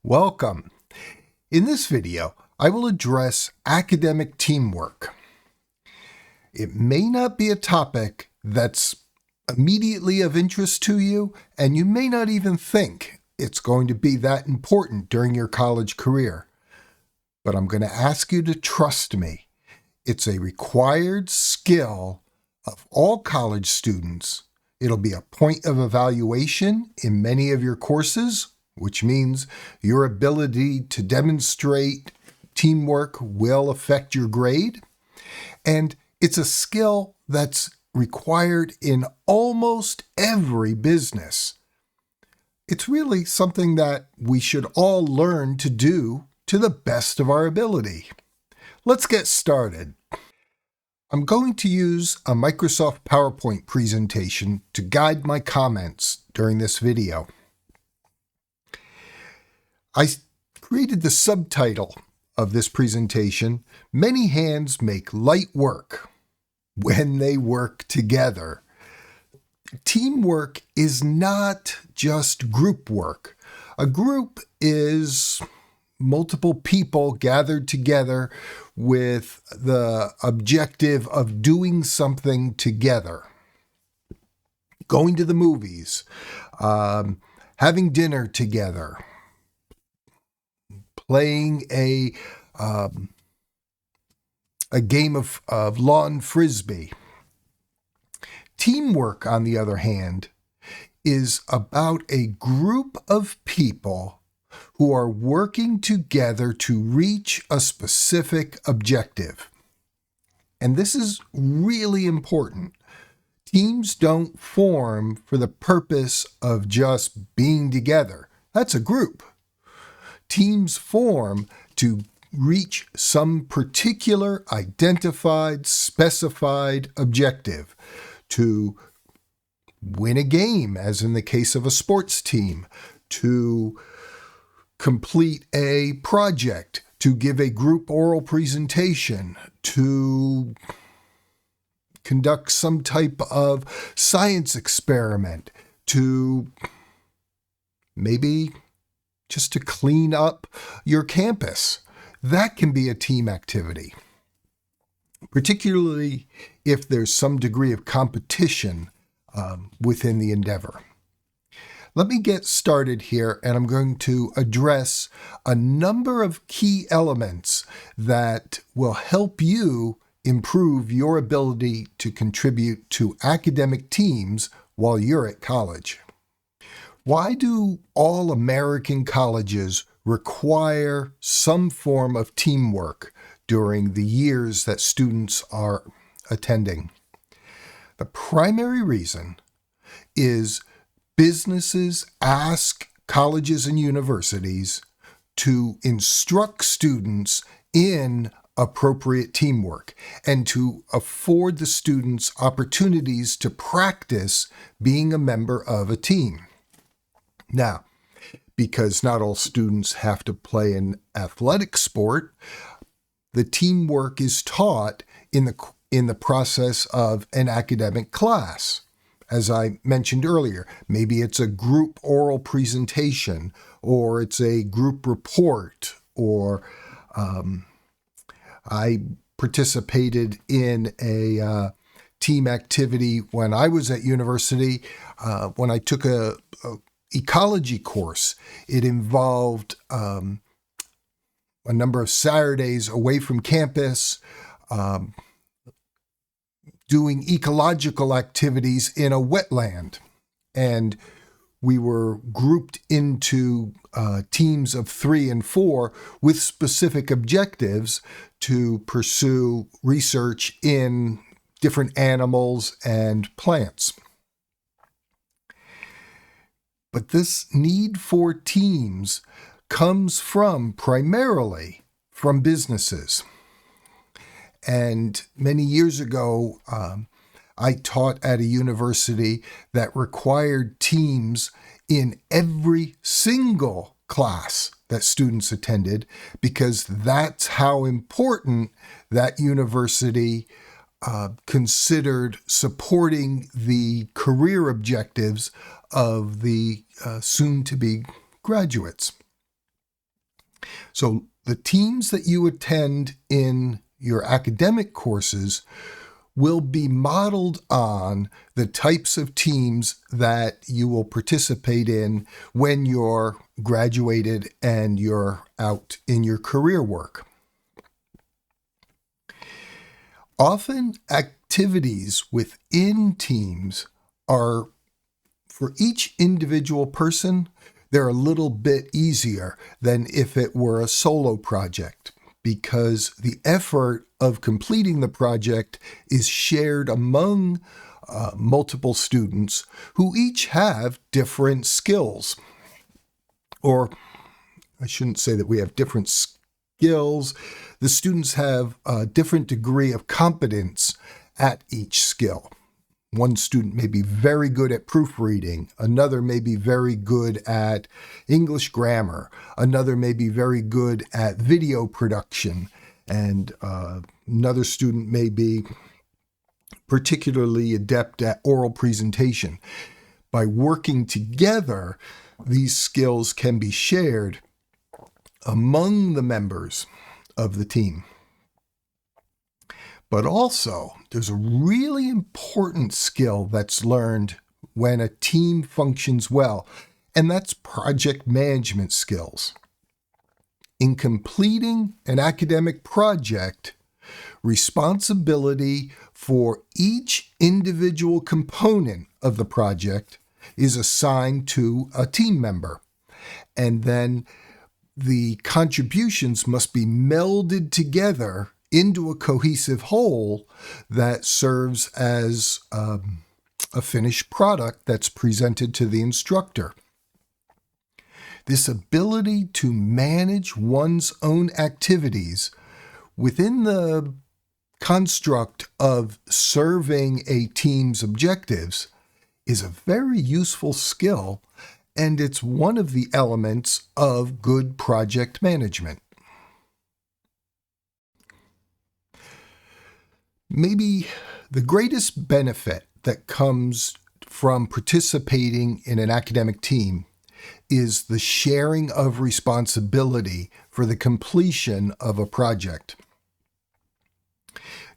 Welcome. In this video, I will address academic teamwork. It may not be a topic that's immediately of interest to you, and you may not even think it's going to be that important during your college career. But I'm going to ask you to trust me. It's a required skill of all college students. It'll be a point of evaluation in many of your courses, which means your ability to demonstrate teamwork will affect your grade. And it's a skill that's required in almost every business. It's really something that we should all learn to do to the best of our ability. Let's get started. I'm going to use a Microsoft PowerPoint presentation to guide my comments during this video. I created the subtitle of this presentation, Many Hands Make Light Work When They Work Together. Teamwork is not just group work. A group is multiple people gathered together with the objective of doing something together. Going to the movies, having dinner together, playing a game of lawn frisbee. Teamwork, on the other hand, is about a group of people who are working together to reach a specific objective. And this is really important. Teams don't form for the purpose of just being together. That's a group. Teams form to reach some particular identified, specified objective, to win a game, as in the case of a sports team, to complete a project, to give a group oral presentation, to conduct some type of science experiment, to maybe just to clean up your campus. That can be a team activity, particularly if there's some degree of competition within the endeavor. Let me get started here, and I'm going to address a number of key elements that will help you improve your ability to contribute to academic teams while you're at college. Why do all American colleges require some form of teamwork during the years that students are attending? The primary reason is businesses ask colleges and universities to instruct students in appropriate teamwork and to afford the students opportunities to practice being a member of a team. Now, because not all students have to play an athletic sport, the teamwork is taught in the process of an academic class. As I mentioned earlier, maybe it's a group oral presentation, or it's a group report, or I participated in a team activity when I was at university, when I took a ecology course. It involved a number of Saturdays away from campus, doing ecological activities in a wetland. And we were grouped into teams of 3 and 4 with specific objectives to pursue research in different animals and plants. But this need for teams comes primarily from businesses. And many years ago, I taught at a university that required teams in every single class that students attended, because that's how important that university considered supporting the career objectives of the soon-to-be graduates. So the teams that you attend in your academic courses will be modeled on the types of teams that you will participate in when you're graduated and you're out in your career work. Often activities within teams are, for each individual person, they're a little bit easier than if it were a solo project, because the effort of completing the project is shared among multiple students who each have different skills. Or I shouldn't say that we have different skills. The students have a different degree of competence at each skill. One student may be very good at proofreading. Another may be very good at English grammar. Another may be very good at video production. And another student may be particularly adept at oral presentation. By working together, these skills can be shared among the members of the team. But also, there's a really important skill that's learned when a team functions well, and that's project management skills. In completing an academic project, responsibility for each individual component of the project is assigned to a team member, and then the contributions must be melded together into a cohesive whole that serves as a finished product that's presented to the instructor. This ability to manage one's own activities within the construct of serving a team's objectives is a very useful skill, and it's one of the elements of good project management. Maybe the greatest benefit that comes from participating in an academic team is the sharing of responsibility for the completion of a project.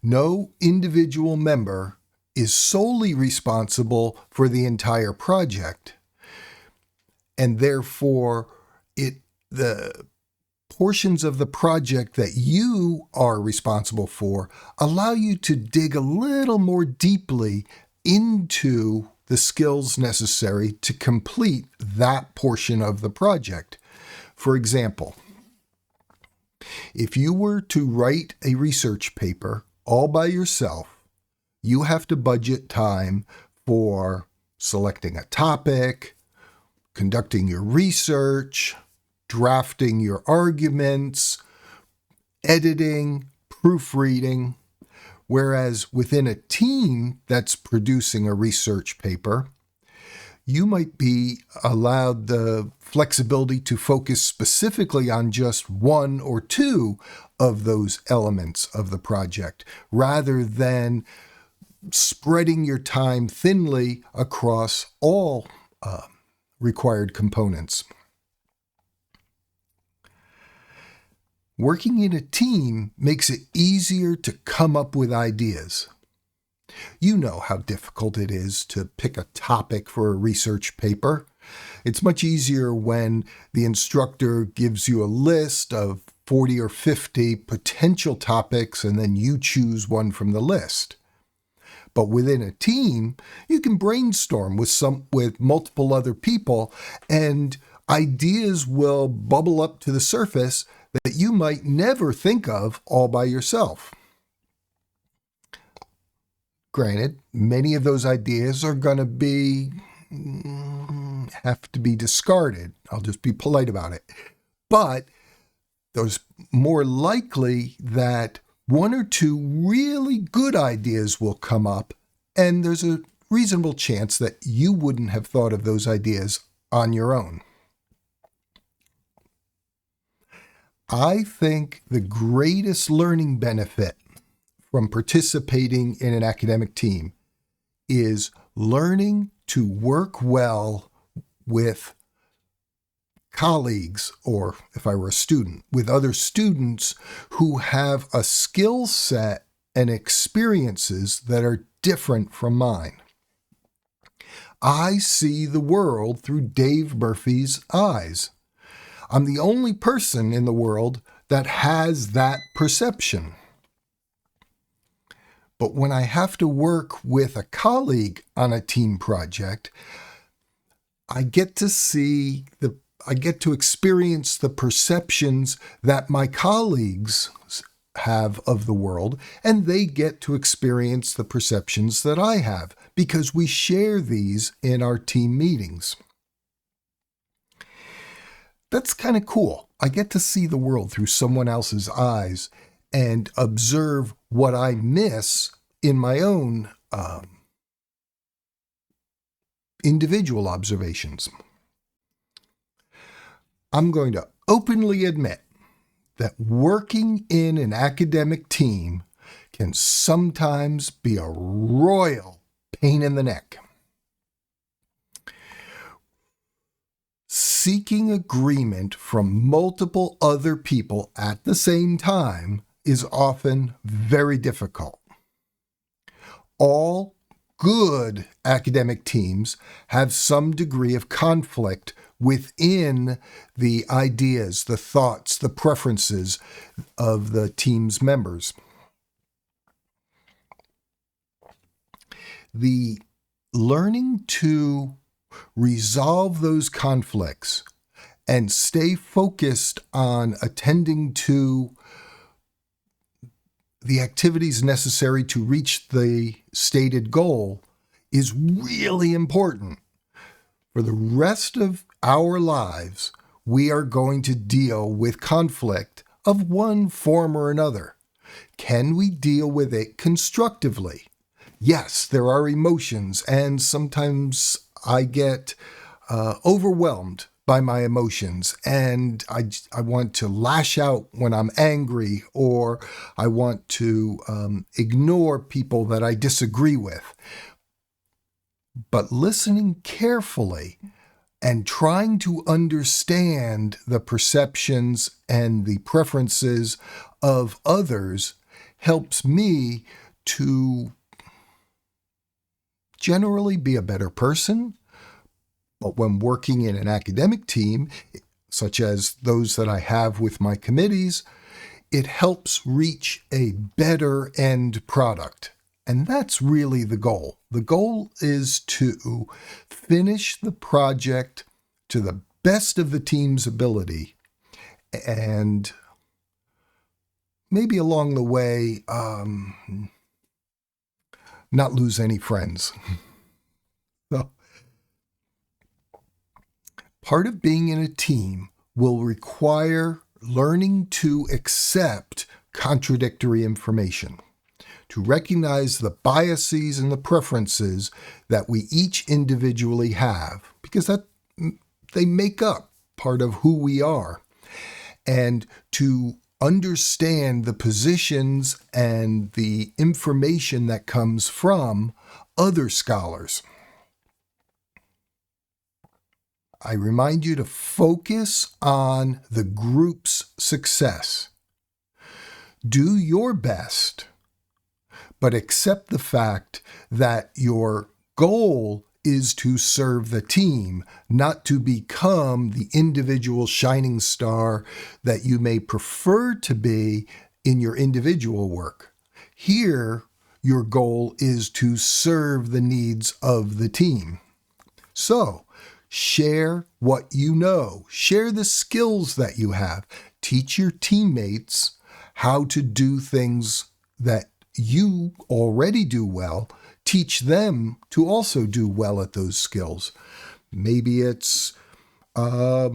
No individual member is solely responsible for the entire project, and therefore the portions of the project that you are responsible for allow you to dig a little more deeply into the skills necessary to complete that portion of the project. For example, if you were to write a research paper all by yourself, you have to budget time for selecting a topic, conducting your research, drafting your arguments, editing, proofreading. Whereas within a team that's producing a research paper, you might be allowed the flexibility to focus specifically on just one or two of those elements of the project, rather than spreading your time thinly across all required components. Working in a team makes it easier to come up with ideas. You know how difficult it is to pick a topic for a research paper. It's much easier when the instructor gives you a list of 40 or 50 potential topics and then you choose one from the list. But within a team, you can brainstorm with multiple other people, and ideas will bubble up to the surface that you might never think of all by yourself. Granted, many of those ideas are going to have to be discarded. I'll just be polite about it. But there's more likely that one or two really good ideas will come up, and there's a reasonable chance that you wouldn't have thought of those ideas on your own. I think the greatest learning benefit from participating in an academic team is learning to work well with colleagues, or if I were a student, with other students who have a skill set and experiences that are different from mine. I see the world through Dave Murphy's eyes. I'm the only person in the world that has that perception. But when I have to work with a colleague on a team project, I get to experience the perceptions that my colleagues have of the world, and they get to experience the perceptions that I have, because we share these in our team meetings. That's kind of cool. I get to see the world through someone else's eyes and observe what I miss in my own individual observations. I'm going to openly admit that working in an academic team can sometimes be a royal pain in the neck. Seeking agreement from multiple other people at the same time is often very difficult. All good academic teams have some degree of conflict within the ideas, the thoughts, the preferences of the team's members. The learning to resolve those conflicts and stay focused on attending to the activities necessary to reach the stated goal is really important. For the rest of our lives, we are going to deal with conflict of one form or another. Can we deal with it constructively? Yes, there are emotions, and sometimes I get overwhelmed by my emotions, and I want to lash out when I'm angry, or I want to ignore people that I disagree with. But listening carefully and trying to understand the perceptions and the preferences of others helps me to generally be a better person. But when working in an academic team, such as those that I have with my committees, it helps reach a better end product. And that's really the goal. The goal is to finish the project to the best of the team's ability, and maybe along the way, not lose any friends. So, part of being in a team will require learning to accept contradictory information, to recognize the biases and the preferences that we each individually have, because they make up part of who we are, and to understand the positions and the information that comes from other scholars. I remind you to focus on the group's success. Do your best, but accept the fact that your goal is to serve the team, not to become the individual shining star that you may prefer to be in your individual work. Here, your goal is to serve the needs of the team. So, share what you know. Share the skills that you have. Teach your teammates how to do things that you already do well. Teach them to also do well at those skills. Maybe it's how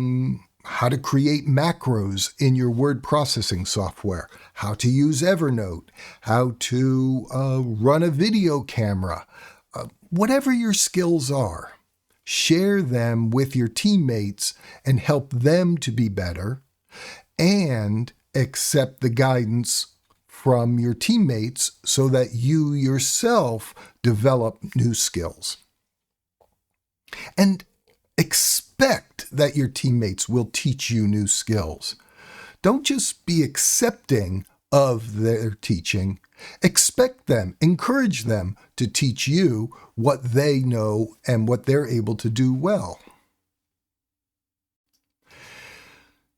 to create macros in your word processing software, how to use Evernote, how to run a video camera, whatever your skills are. Share them with your teammates and help them to be better, and accept the guidance from your teammates so that you yourself develop new skills. And expect that your teammates will teach you new skills. Don't just be accepting of their teaching. Expect them, encourage them to teach you what they know and what they're able to do well.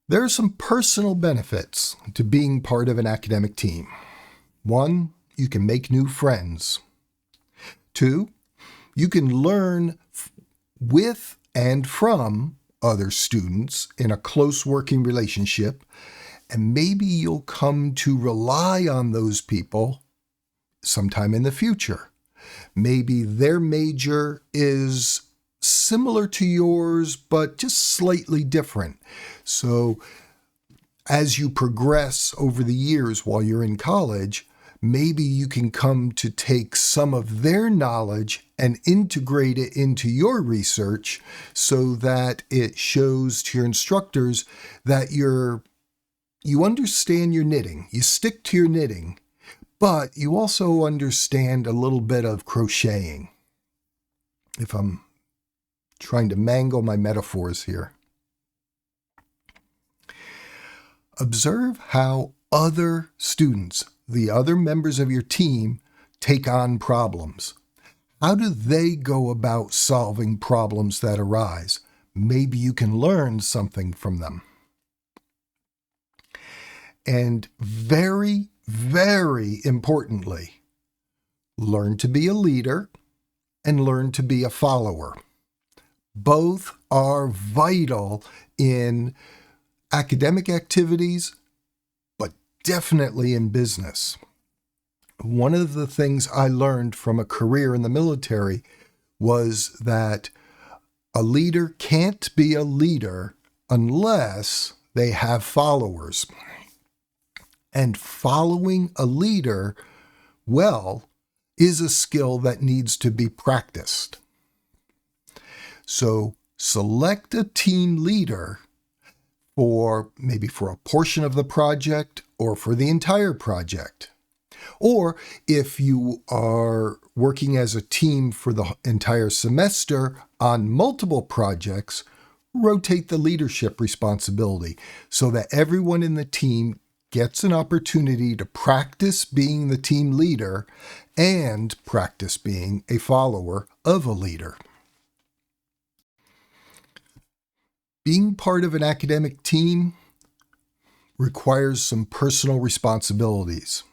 There are some personal benefits to being part of an academic team. 1, you can make new friends. 2, you can learn with and from other students in a close working relationship, and maybe you'll come to rely on those people sometime in the future. Maybe their major is similar to yours, but just slightly different. So as you progress over the years while you're in college, maybe you can come to take some of their knowledge and integrate it into your research so that it shows to your instructors that you understand your knitting, you stick to your knitting, but you also understand a little bit of crocheting. If I'm trying to mangle my metaphors here. Observe how other students, the other members of your team, take on problems. How do they go about solving problems that arise? Maybe you can learn something from them. And very, very importantly, learn to be a leader and learn to be a follower. Both are vital in academic activities, but definitely in business. One of the things I learned from a career in the military was that a leader can't be a leader unless they have followers. And following a leader well is a skill that needs to be practiced. So select a team leader for a portion of the project or for the entire project. Or if you are working as a team for the entire semester on multiple projects, rotate the leadership responsibility so that everyone in the team gets an opportunity to practice being the team leader and practice being a follower of a leader. Being part of an academic team requires some personal responsibilities.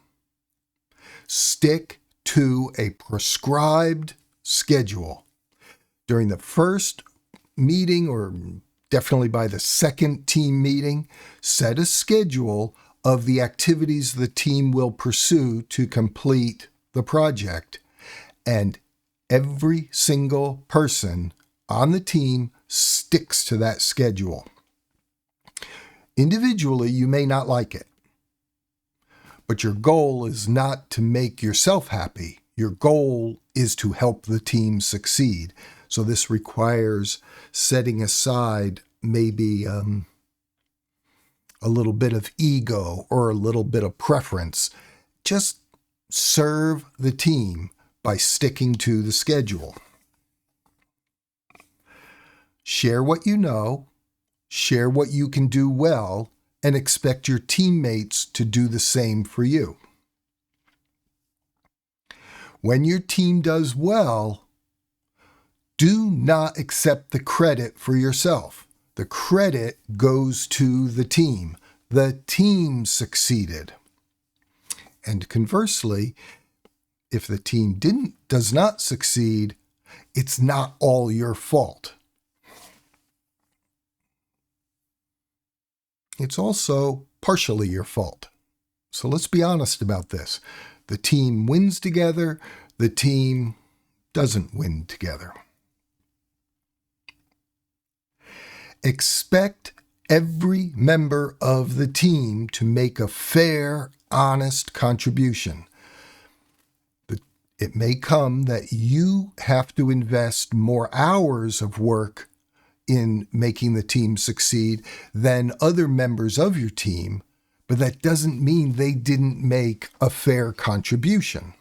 Stick to a prescribed schedule. During the first meeting, or definitely by the second team meeting, set a schedule of the activities the team will pursue to complete the project. And every single person on the team sticks to that schedule. Individually, you may not like it, but your goal is not to make yourself happy. Your goal is to help the team succeed. So this requires setting aside maybe a little bit of ego or a little bit of preference. Just serve the team by sticking to the schedule. Share what you know, share what you can do well, and expect your teammates to do the same for you. When your team does well, do not accept the credit for yourself. The credit goes to the team. The team succeeded. And conversely, if the team does not succeed, it's not all your fault. It's also partially your fault. So let's be honest about this. The team wins together, the team doesn't win together. Expect every member of the team to make a fair, honest contribution. It may come that you have to invest more hours of work in making the team succeed than other members of your team, but that doesn't mean they didn't make a fair contribution.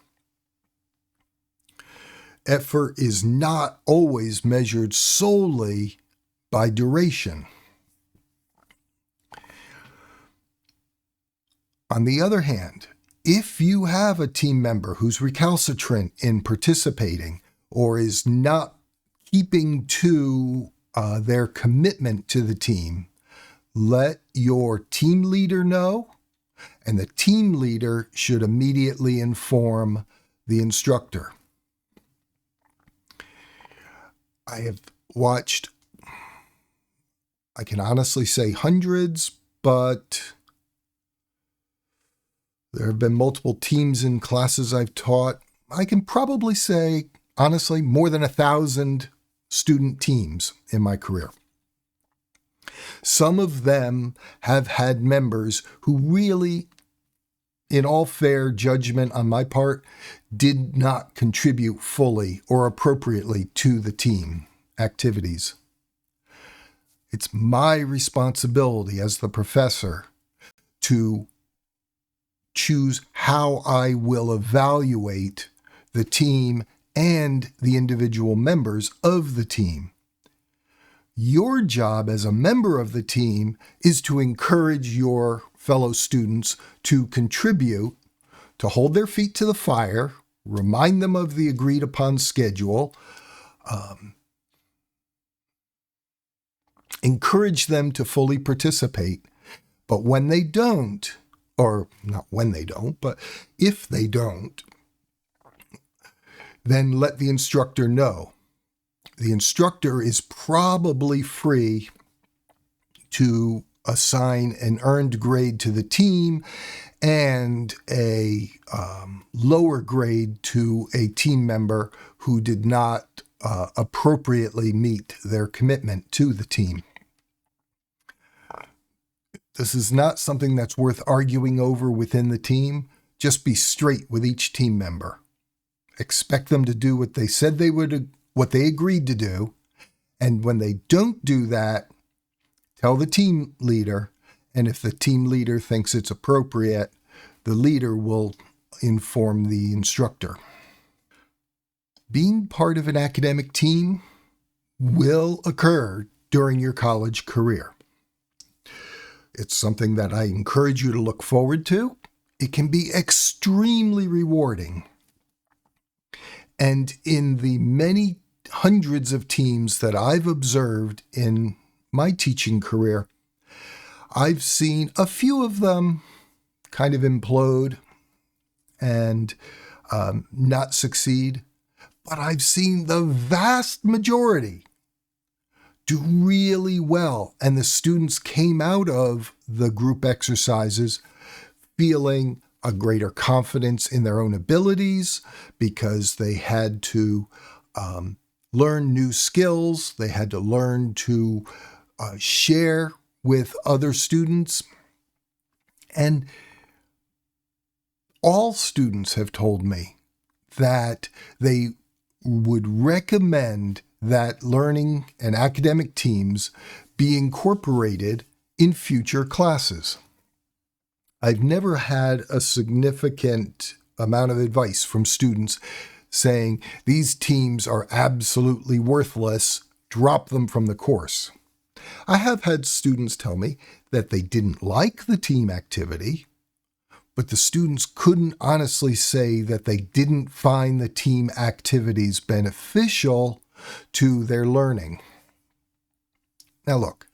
Effort is not always measured solely by duration. On the other hand, if you have a team member who's recalcitrant in participating or is not keeping to their commitment to the team, let your team leader know, and the team leader should immediately inform the instructor. I have watched, I can honestly say hundreds, but there have been multiple teams in classes I've taught. I can probably say, honestly, more than 1,000 student teams in my career. Some of them have had members who really, in all fair judgment on my part, did not contribute fully or appropriately to the team activities. It's my responsibility as the professor to choose how I will evaluate the team and the individual members of the team. Your job as a member of the team is to encourage your fellow students to contribute, to hold their feet to the fire, remind them of the agreed upon schedule, encourage them to fully participate. But when they don't, or not when they don't, but if they don't, then let the instructor know. The instructor is probably free to assign an earned grade to the team and a lower grade to a team member who did not appropriately meet their commitment to the team. This is not something that's worth arguing over within the team. Just be straight with each team member. Expect them to do what they said they would, what they agreed to do. And when they don't do that, tell the team leader. And if the team leader thinks it's appropriate, the leader will inform the instructor. Being part of an academic team will occur during your college career. It's something that I encourage you to look forward to. It can be extremely rewarding. And in the many hundreds of teams that I've observed in my teaching career, I've seen a few of them kind of implode and not succeed. But I've seen the vast majority do really well. And the students came out of the group exercises feeling a greater confidence in their own abilities because they had to learn new skills. They had to learn to share with other students. And all students have told me that they would recommend that learning and academic teams be incorporated in future classes. I've never had a significant amount of advice from students saying these teams are absolutely worthless, drop them from the course. I have had students tell me that they didn't like the team activity, but the students couldn't honestly say that they didn't find the team activities beneficial to their learning. Now look,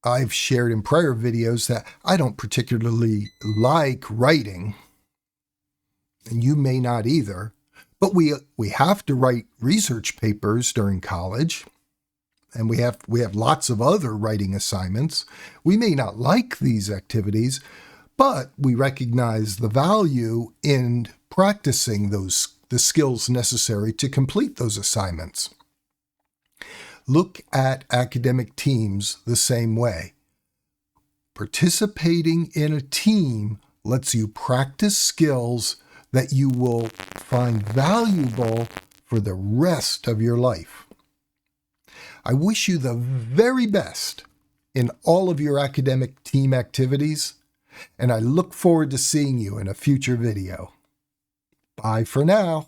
I've shared in prior videos that I don't particularly like writing, and you may not either, but we have to write research papers during college, and we have lots of other writing assignments. We may not like these activities, but we recognize the value in practicing the skills necessary to complete those assignments. Look at academic teams the same way. Participating in a team lets you practice skills that you will find valuable for the rest of your life. I wish you the very best in all of your academic team activities, and I look forward to seeing you in a future video. Bye for now.